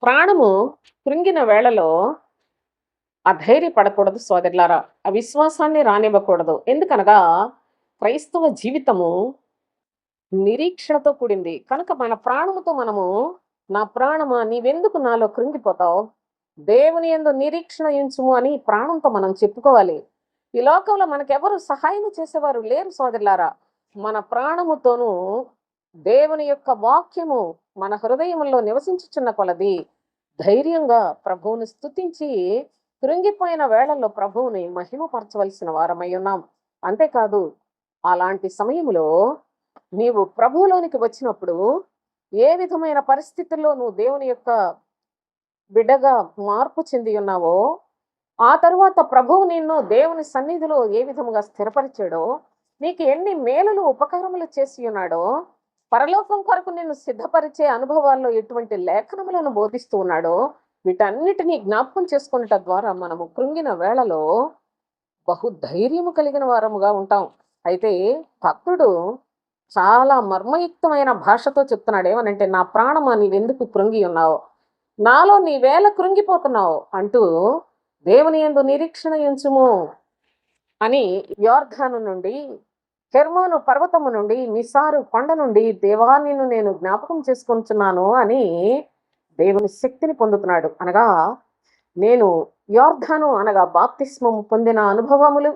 ప్రాణము కృంగిన వేళలో అధైర్యపడకూడదు సోదరులారా. అవిశ్వాసాన్ని రానివ్వకూడదు. ఎందుకనగా క్రైస్తవ జీవితము నిరీక్షణతో కూడింది. కనుక మన ప్రాణముతో మనము, నా ప్రాణమా నీవెందుకు నాలో కృంగిపోతావు? దేవుని యందు నిరీక్షణ ఉంచుము అని ప్రాణంతో మనం చెప్పుకోవాలి. ఈ లోకంలో మనకెవరు సహాయం చేసేవారు లేరు సోదరులారా. మన ప్రాణముతోనూ దేవుని యొక్క వాక్యము మన హృదయములో నివసించుచున్న కొలది ధైర్యంగా ప్రభువుని స్తుతించి కృంగిపోయిన వేళల్లో ప్రభువుని మహిమపరచవలసిన వారమై ఉన్నాం. అంతేకాదు, అలాంటి సమయములో నీవు ప్రభువులోనికి వచ్చినప్పుడు ఏ విధమైన పరిస్థితుల్లో నువ్వు దేవుని యొక్క బిడ్డగా మార్పు చెంది ఉన్నావో, ఆ తరువాత ప్రభువు నిన్ను దేవుని సన్నిధిలో ఏ విధముగా స్థిరపరిచాడో, నీకు ఎన్ని మేలులు ఉపకారములు చేసి ఉన్నాడో, పరలోకం కొరకు నిన్ను సిద్ధపరిచే అనుభవాల్లో ఎటువంటి లేఖనములను బోధిస్తూ ఉన్నాడో, వీటన్నిటినీ జ్ఞాపకం చేసుకున్నట ద్వారా మనము కృంగిన వేళలో బహు ధైర్యము కలిగిన వారముగా ఉంటాం. అయితే భక్తుడు చాలా మర్మయుక్తమైన భాషతో చెప్తున్నాడు. ఏమనంటే, నా ప్రాణమా నీవెందుకు కృంగి ఉన్నావు, నాలో నీవేళ కృంగిపోతున్నావు అంటూ దేవుని యందు నిరీక్షణ ఉంచుము అని యోర్ధాను నుండి, హెర్మోను పర్వతము నుండి, మిసారు కొండ నుండి దేవా నిన్ను నేను జ్ఞాపకం చేసుకుంటున్నాను అని దేవుని శక్తిని పొందుతున్నాడు. అనగా నేను యోర్ధాను అనగా బాప్తిస్మము పొందిన అనుభవములు,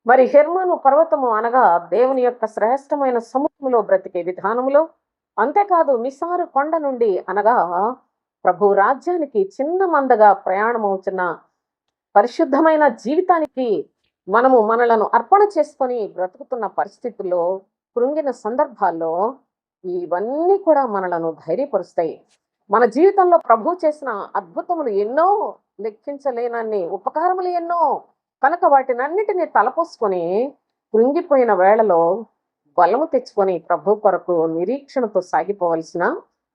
మరి హెర్మోను పర్వతము అనగా దేవుని యొక్క శ్రేష్టమైన సముఖములో బ్రతికే విధానములు, అంతేకాదు మిసారు కొండ నుండి అనగా ప్రభు రాజ్యానికి చిన్న మందగా ప్రయాణమవుతున్న పరిశుద్ధమైన జీవితానికి మనము మనలను అర్పణ చేసుకొని బ్రతుకుతున్న పరిస్థితుల్లో, కృంగిన సందర్భాల్లో ఇవన్నీ కూడా మనలను ధైర్యపరుస్తాయి. మన జీవితంలో ప్రభు చేసిన అద్భుతములు ఎన్నో, లెక్కించలేనన్ని ఉపకారములు ఎన్నో. కనుక వాటినన్నిటినీ తలపోసుకొని కృంగిపోయిన వేళలో బలము తెచ్చుకొని ప్రభు కొరకు నిరీక్షణతో సాగిపోవలసిన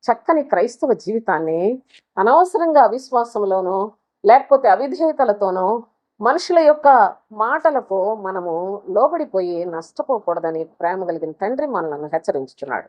చక్కని క్రైస్తవ జీవితాన్ని అనవసరంగా అవిశ్వాసంలోనో లేకపోతే అవిధేయతలతోనో మనుషుల యొక్క మాటలకు మనము లోబడిపోయి నష్టపోకూడదని ప్రేమ కలిగిన తండ్రి మనలను హెచ్చరించుచున్నాడు.